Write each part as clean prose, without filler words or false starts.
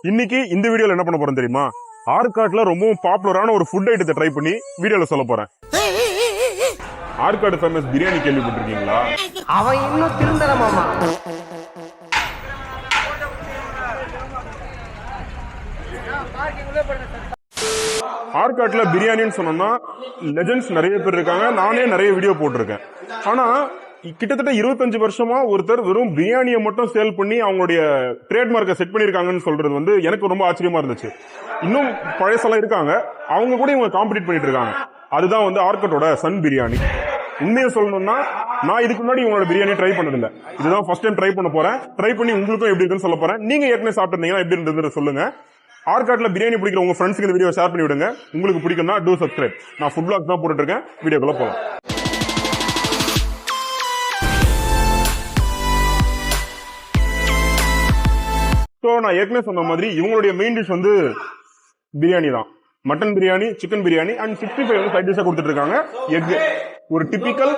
இன்னைக்கு இந்த வீடியோல என்ன பண்ண போறேன் தெரியுமா? ஆற்காட்டுல ரொம்பவும் பாப்புலரான ஒரு ஃபுட் ஐட்டத்தை ட்ரை பண்ணி வீடியோல சொல்ல போறேன். ஆற்காடு ஃபேமஸ் பிரியாணி கேள்விப்பட்டிருக்கீங்களா? அவன் இன்னும் திருந்தல மாமா. ஆற்காட்டுல பிரியாணின்னு சொன்னோம்னா லெஜெண்ட்ஸ் நிறைய பேர் இருக்காங்க. நானே நிறைய வீடியோ போட்டிருக்கேன். ஆனா கிட்டத்தட்ட 25 வருஷமா ஒருத்தர் வெறும் பிரியாணியை மட்டும் சேல் பண்ணி அவங்களுடைய ட்ரேட்மார்க்கை செட் பண்ணிருக்காங்கன்னு சொல்றது வந்து எனக்கு ரொம்ப ஆச்சரியமா இருந்துச்சு. இன்னும் பழசெல்லாம் இருக்காங்க, அவங்க கூட இவங்க காம்படிட் பண்ணிட்டு இருக்காங்க. அதுதான் வந்து ஆற்காட்டோட சன் பிரியாணி. உண்மையை சொல்லணும்னா நான் இதுக்கு முன்னாடி உங்களோட பிரியாணி ட்ரை பண்ணதில்லை. இதுதான் ஃபர்ஸ்ட் டைம் ட்ரை பண்ண போறேன். ட்ரை பண்ணி உங்களுக்கும் எப்படி இருக்குன்னு சொல்ல போறேன். நீங்க ஏற்கனவே சாப்பிட்டுருந்தீங்கன்னா எப்படி இருந்தது சொல்லுங்க. ஆற்காட்டுல பிரியாணி பிடிக்கிற உங்க ஃப்ரெண்ட்ஸ்க்கு இந்த வீடியோ ஷேர் பண்ணி விடுங்க. உங்களுக்கு பிடிக்கும்னா டூ சப்ஸ்கிரைப். நான் ஃபுட் பிளாக்ஸ் தான் போட்டுட்டு இருக்கேன். வீடியோக்குள்ள போலாம். ஸோ நான் ஏற்கனவே சொன்ன மாதிரி இவங்களுடைய மெயின் டிஷ் வந்து பிரியாணி தான். Mutton biryani, chicken biryani and 65 வந்து சைட் டிஷ்ஷா கொடுத்துட்டு இருக்காங்க. எக் ஒரு டிபிக்கல்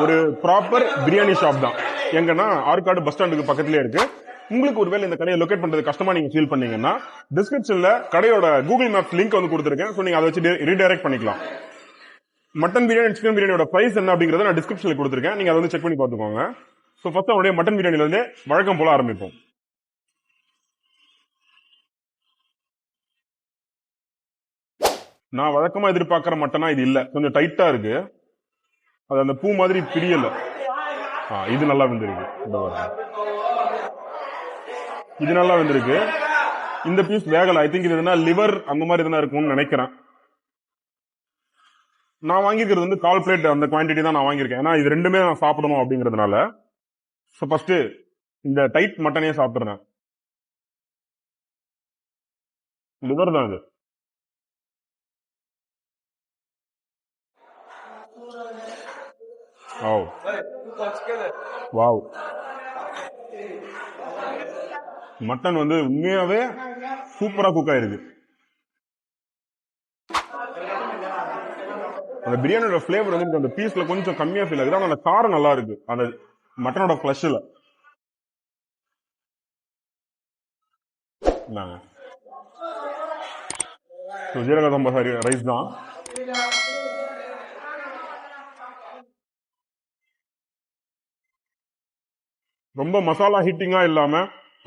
ஒரு ப்ராப்பர் பிரியாணி ஷாப் தான். எங்கன்னா ஆற்காடு பஸ் ஸ்டாண்டுக்கு பக்கத்துலயே இருக்கு. உங்களுக்கு ஒருவேளை இந்த கடையை லொகேட் பண்றது கஷ்டமா நீங்க ஃபீல் பண்ணீங்கன்னா டிஸ்கிரிப்ஷன்ல கடையோட கூகுள் மேப்ஸ் லிங்க் வந்து கொடுத்துருக்கேன். ஸோ நீங்க அதை வச்சு ரீடைரக்ட் பண்ணிக்கலாம். மட்டன் பிரியாணி, சிக்கன் பிரியாணியோட பிரைஸ் என்ன அப்படிங்கறத நான் டிஸ்கிரிப்ஷன்ல கொடுத்துருக்கேன். நீங்க அதை வந்து செக் பண்ணி பார்த்துக்கோங்க. ஸோ ஃபர்ஸ்ட் அவனுடைய மட்டன் பிரியாணில இருந்து வழக்கம் போல ஆரம்பிப்போம். நான் வழக்கமா எதிர்பார்க்கிற மட்டனா இது இல்ல, கொஞ்சம் டைட்டா இருக்கு. அது அந்த பூ மாதிரி பிரியல. இது நல்லா வெந்திருக்கு. இது நல்லா வெந்திருக்கு. இந்த பீஸ் வேகல. ஐ திங்க் இது எதுனா லிவர் அந்த மாதிரி எதுனா இருக்கும்னு நினைக்கிறேன். நான் வாங்கிக்கிறது வந்து 1/4 பிளேட் அந்த குவான்டிட்டி தான் நான் வாங்கியிருக்கேன். ஏன்னா இது ரெண்டுமே நான் சாப்பிடணும் அப்படிங்கறதுனால. ஸோ ஃபர்ஸ்ட் இந்த டைட் மட்டனே சாப்பிடுறேன். லிவர் தான் இது. வாவ், மட்டன் வந்து உண்மையாவே சூப்பரா குக் ஆயிருக்கு. அந்த பிரியாணியோட ஃபிளேவர் வந்து அந்த பீஸ்ல கொஞ்சம் கம்மியா ஃபீல் ஆகுது. அந்த காரம் நல்லா இருக்கு அந்த மட்டனோட ஃபிளஷ்ல. ஜீரக சம்பா ரைஸ் தான். ரொம்ப மசாலா ஹீட்டிங்கா இல்லாம,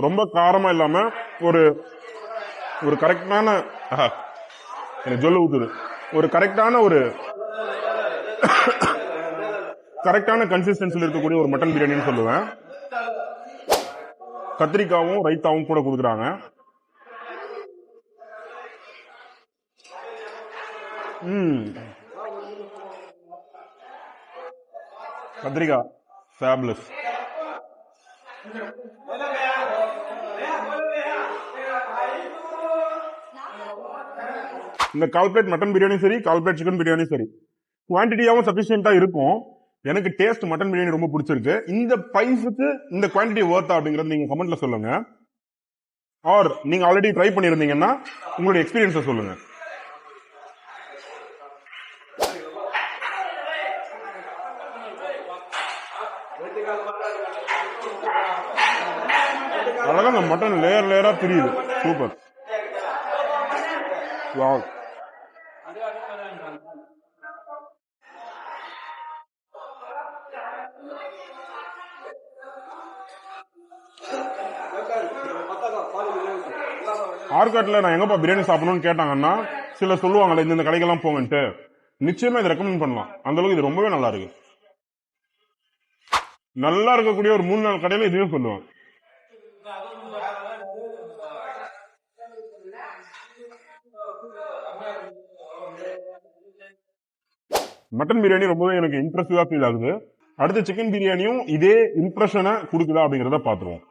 ரொம்ப காரமா இல்லாம, ஒரு ஒரு கரெக்டான ஜொல்ல ஊத்துது. ஒரு கரெக்டான கன்சிஸ்டன்சில இருக்கக்கூடிய ஒரு மட்டன் பிரியாணின்னு சொல்லுவேன். கத்திரிக்காவும் ரைத்தாவும் கூட கொடுக்குறாங்க. கத்திரிக்காய் ஃபேபுலஸ். இந்த 1/4 பிளேட் மட்டன் பிரியாணி சரி, 1/4 பிளேட் சிக்கன் பிரியாணி சரி, குவான்டிட்டியாவும் சஃபிஷியன்டா இருக்கும். எனக்கு டேஸ்ட் மட்டன் பிரியாணி ரொம்ப பிடிச்சிருக்கு. இந்த பிரைஸுக்கு இந்த குவான்டிட்டி வர்த்தா அப்படிங்கறது நீங்க கமெண்ட்ல சொல்லுங்க. ஆர் நீங்க ஆல்ரெடி ட்ரை பண்ணிருந்தீங்கன்னா உங்களுடைய எக்ஸ்பீரியன்ஸை சொல்லுங்க. அழகா அந்த மட்டன் லேயர் லேயரா பிரியுது. சூப்பர். வாவ். ஆற்காட்டுல நான் எங்கப்பா பிரியாணி சாப்பிடணும்னு கேட்டாங்கன்னா சில சொல்லுவாங்கல்ல இந்த கடைக்கெல்லாம் போங்கன்ட்டு, நிச்சயமா இதை ரெக்கமெண்ட் பண்ணலாம். அந்த அளவுக்கு இது ரொம்பவே நல்லா இருக்கு. நல்லா இருக்கக்கூடிய ஒரு 3-4 கடையில இதையும் சொல்லுவாங்க. மட்டன் பிரியாணி ரொம்பவே எனக்கு இம்ப்ரெசிவா ஃபீல் ஆகுது. அடுத்த சிக்கன் பிரியாணியும் இதே இம்ப்ரெஷனை கொடுக்குதா அப்படிங்கறத பாத்துருவோம்.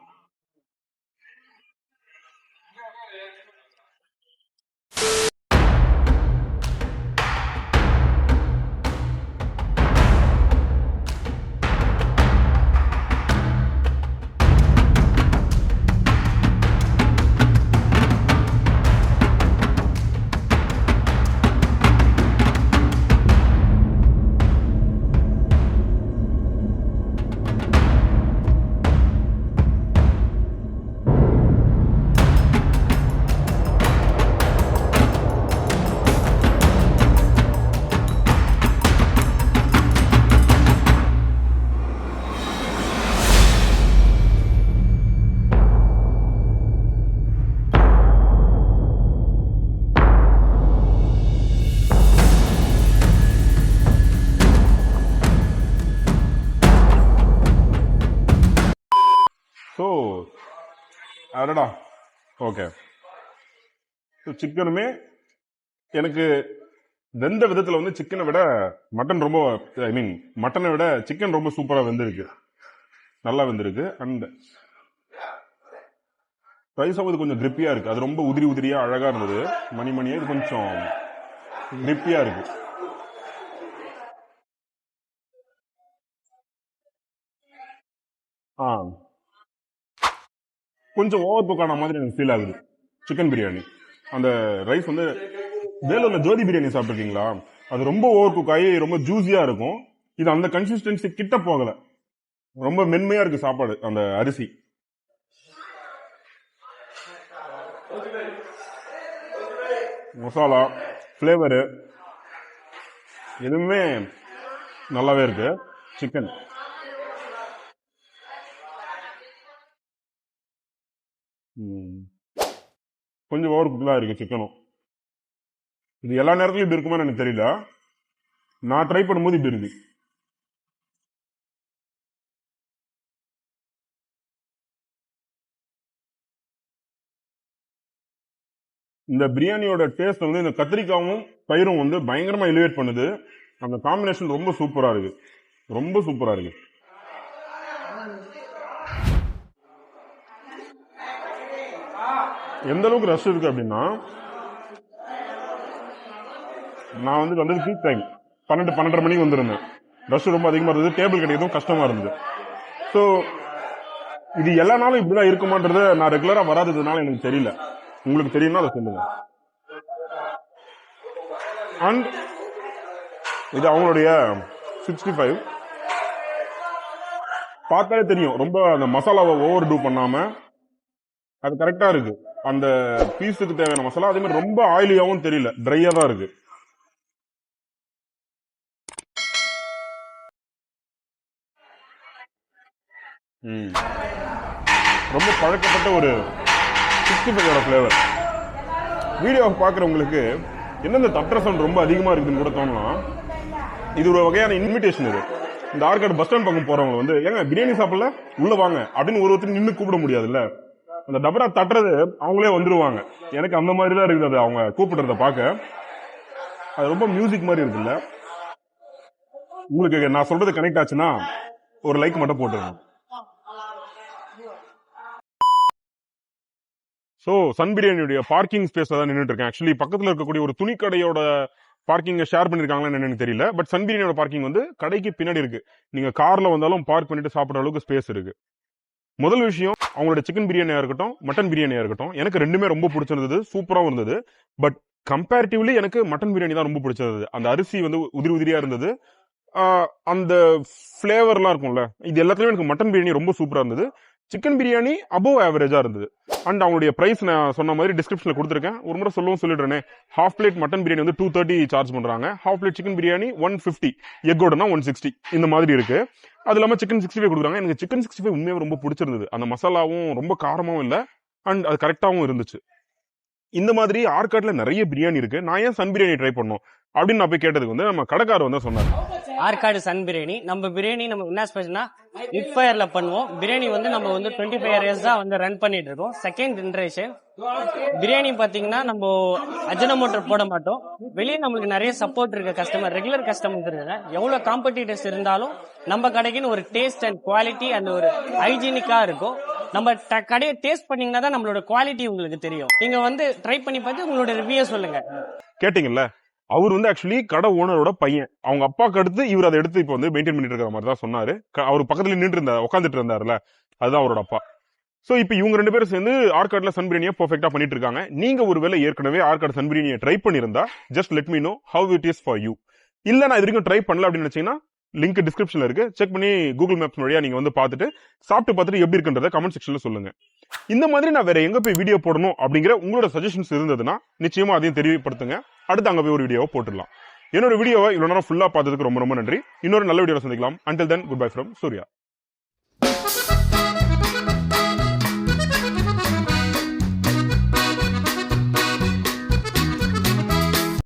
அடடா. ஓகே. சிக்கனுமே எனக்கு வெந்த விதத்துல வந்து சிக்கனை விட மட்டன் ரொம்ப, ஐ மீன் மட்டனை விட சிக்கன் ரொம்ப சூப்பரா வெந்திருக்கு, நல்லா வெந்திருக்கு. அண்ட் ரைஸும் இது கொஞ்சம் கிரிப்பியா இருக்கு. அது ரொம்ப உதிரி உதிரியா அழகா இருந்தது, மணிமணியா. இது கொஞ்சம் கிரிப்பியா இருக்கு. கொஞ்சம் ஓவர் குக் ஆன மாதிரி எனக்கு ஃபீல் ஆகுது சிக்கன் பிரியாணி. அந்த ரைஸ் வந்து வேலூர்ல ஜோதி பிரியாணி சாப்பிட்டுருக்கீங்களா, அது ரொம்ப ஓவர் குக் ஆகி ரொம்ப ஜூஸியா இருக்கும். இது அந்த கன்சிஸ்டன்சி கிட்ட போகல, ரொம்ப மென்மையா இருக்கு சாப்பாடு. அந்த அரிசி மசாலா ஃபிளேவரு எதுவுமே நல்லாவே இருக்கு. சிக்கன் கொஞ்சம் ஓவர் குக்லாம் இருக்கு சிக்கனும். இது எல்லா நேரத்திலும் இப்படி இருக்குமான்னு எனக்கு தெரியல, நான் ட்ரை பண்ணும்போது இப்படி இருக்கு. இந்த பிரியாணியோட டேஸ்ட் வந்து இந்த கத்திரிக்காவும் தயிரும் வந்து பயங்கரமா எலிவேட் பண்ணுது. அந்த காம்பினேஷன் ரொம்ப சூப்பரா இருக்கு, ரொம்ப சூப்பரா இருக்கு. எந்த அளவுக்கு ரஷ் இருக்கு அப்படின்னா, நான் வந்து வந்தது பீக் டைம் 12-12:30 மணிக்கு வந்திருந்தேன். ரஷ் ரொம்ப அதிகமா இருந்தது, டேபிள் கிடைக்கிறதும் கஷ்டமா இருந்தது. ஸோ இது எல்லா நாளும் இப்படிதான் இருக்குமான்றது நான் ரெகுலரா வராததுனால எனக்கு தெரியல. உங்களுக்கு தெரியும்னா அதை சொல்லுங்க. அண்ட் இது அவங்களுடைய 65 பார்த்தாலே தெரியும், ரொம்ப அந்த மசாலாவை ஓவர் டூ பண்ணாம அது கரெக்டா இருக்கு. அந்த பீஸுக்கு தேவையான மசாலா அதே மாதிரி ரொம்ப ஆயிலியாவும் தெரியல, ட்ரையா தான் இருக்கு. ரொம்ப பழக்கப்பட்ட ஒரு 65 ஃபிளேவர். வீடியோவை பார்க்குறவங்களுக்கு என்னென்ன தட்டுற சவுண்ட் ரொம்ப அதிகமா இருக்குதுன்னு கூட தோணலாம். இது ஒரு வகையான இன்விடேஷன். இது இந்த ஆற்காடு பஸ் ஸ்டாண்ட் பக்கம் போறவங்க வந்து ஏங்க பிரியாணி சாப்பிடல உள்ள வாங்க அப்படின்னு ஒருத்தர் நின்று கூப்பிட முடியாதுல்ல. அந்த டபரா தட்டுறது அவங்களே வந்துருவாங்க. எனக்கு அந்த மாதிரி தான் இருக்குது அது அவங்க கூப்பிடுறத பார்க்க. அது ரொம்ப மியூசிக் மாதிரி இருக்குல்ல. உங்களுக்கு நான் சொல்றது கனெக்ட் ஆச்சுன்னா ஒரு லைக் மட்டும் போட்டுருங்க. ஸோ சன் பிரியாணியுடைய பார்க்கிங் ஸ்பேஸ்ல தான் நின்றுட்டு இருக்கேன். ஆக்சுவலி பக்கத்தில் இருக்கக்கூடிய ஒரு துணி கடையோட பார்க்கிங்கை ஷேர் பண்ணிருக்காங்களான்னு என்னன்னு தெரியல. பட் சன் பிரியாணியோட பார்க்கிங் வந்து கடைக்கு பின்னாடி இருக்கு. நீங்க கார்ல வந்தாலும் பார்க் பண்ணிட்டு சாப்பிட்ற அளவுக்கு ஸ்பேஸ் இருக்கு. முதல் விஷயம், அவங்களோட சிக்கன் பிரியாணியா இருக்கட்டும் மட்டன் பிரியாணியா இருக்கட்டும் எனக்கு ரெண்டுமே ரொம்ப பிடிச்சிருந்தது, சூப்பராகவும் இருந்தது. பட் கம்பேரிட்டிவ்லி எனக்கு மட்டன் பிரியாணி தான் ரொம்ப பிடிச்சிருந்தது. அந்த அரிசி வந்து உதிரி உதிரியா இருந்தது, அந்த ஃபிளேவர்லாம் இருக்கும்ல, இது எல்லாத்துலயும் எனக்கு மட்டன் பிரியாணி ரொம்ப சூப்பரா இருந்தது. சிக்கன் பிரியாணி அபோவ் ஆவரேஜா இருந்தது. அண்ட் அவங்களுடைய பிரைஸ் நான் சொன்ன மாதிரி டிஸ்கிரிப்ஷன்ல கொடுத்துருக்கேன், ஒரு முறை சொல்லிடுறேனே. ஹாஃப் பிளேட் மட்டன் பிரியாணி வந்து 230 சார்ஜ் பண்றாங்க. ஹாஃப் பிளேட் சிக்கன் பிரியாணி 150, எக்கோடனா 160 இந்த மாதிரி இருக்கு. அது இல்லாம சிக்கன் 65 கொடுக்குறாங்க. எனக்கு சிக்கன் 65 உண்மையாக ரொம்ப பிடிச்சிருந்தது. அந்த மசாலாவும் ரொம்ப காரமாவும் இல்லை, அண்ட் அது கரெக்டாகவும் இருந்துச்சு. இந்த மாதிரி ஆற்காட்டுல நிறைய பிரியாணி இருக்கு, நான் ஏன் சன் பிரியாணி ட்ரை பண்ணோம் அப்படின்னு நான் போய் கேட்டதுக்கு வந்து நம்ம கடைக்காரர் வந்து சொன்னார், ஆற்காடு சன் பிரியாணி நம்ம பிரியாணி நம்ம என்ன ஸ்பெஷல்னா வித் ஃபயர்ல பண்ணுவோம். பிரியாணி வந்து நம்ம வந்து 25 இயர்ஸ் தான் வந்து ரன் பண்ணிட்டு இருக்கோம். செகண்ட் ஜென்ரேஷன் பிரியாணி பாத்தீங்கன்னா நம்ம அஜினமோட்டோ போட மாட்டோம். வெளியே நம்மளுக்கு நிறைய சப்போர்ட் இருக்க கஸ்டமர், ரெகுலர் கஸ்டமர்ஸ் இருக்காங்க. எவ்வளவு காம்படிட்டர்ஸ் இருந்தாலும் நம்ம கடைக்குன்னு ஒரு டேஸ்ட் அண்ட் குவாலிட்டி அந்த ஒரு ஹைஜீனிக்கா இருக்கும். நம்ம கடையை டேஸ்ட் பண்ணீங்கன்னா தான் நம்மளோட குவாலிட்டி உங்களுக்கு தெரியும். நீங்க வந்து ட்ரை பண்ணி பார்த்து உங்களோட ரிவ்யூ சொல்லுங்க. கேட்டீங்கல்ல, அவர் வந்து ஆக்சுவலி கடை ஓனரோட பையன். அவங்க அப்பாவுக்கு அடுத்து இவர் அதை எடுத்து இப்போ வந்து மெயின்டைன் பண்ணிட்டு இருக்கிற மாதிரி தான் சொன்னாரு. அவர் பக்கத்துல நின்று இருந்தார், உட்காந்துட்டு இருந்தாருல, அதுதான் அவரோட அப்பா. சோ இப்போ இவங்க ரெண்டு பேரும் சேர்ந்து ஆற்காடுல சன் பிரியாணியை பெர்ஃபெக்ட்டா பண்ணிட்டு இருக்காங்க. நீங்க ஒருவேளை ஏற்கனவே ஆற்காடு சன் பிரியாணியை ட்ரை பண்ணிருந்தா just let me know how it is for you. இல்ல நான் இது வரைக்கும் ட்ரை பண்ணல அப்படின்னு நினைச்சீங்கன்னா லிங்க் டிஸ்கிரிப்ஷன்ல இருக்கு, செக் பண்ணி கூகுள் மேப்ஸ் வழியா நீங்க வந்து பார்த்துட்டு சாப்பிட்டு பார்த்துட்டு எப்படி இருக்குன்றத கமெண்ட் செக்ஷன்ல சொல்லுங்க. இந்த மாதிரி நான் வேற எங்க போய் வீடியோ போடணும் அப்படிங்கிற உங்களோட சஜஷன்ஸ் இருந்ததுன்னா நிச்சயமா அதையும் தெரியப்படுத்துங்க. அடுத்து அங்க போய் ஒரு வீடியோவை போட்டுடலாம். என்னோட வீடியோவை இவ்வளவு நேரம் ஃபுல்லா பார்த்ததுக்கு ரொம்ப ரொம்ப நன்றி. இன்னொரு நல்ல வீடியோல சந்திக்கலாம். Until then, goodbye from Surya.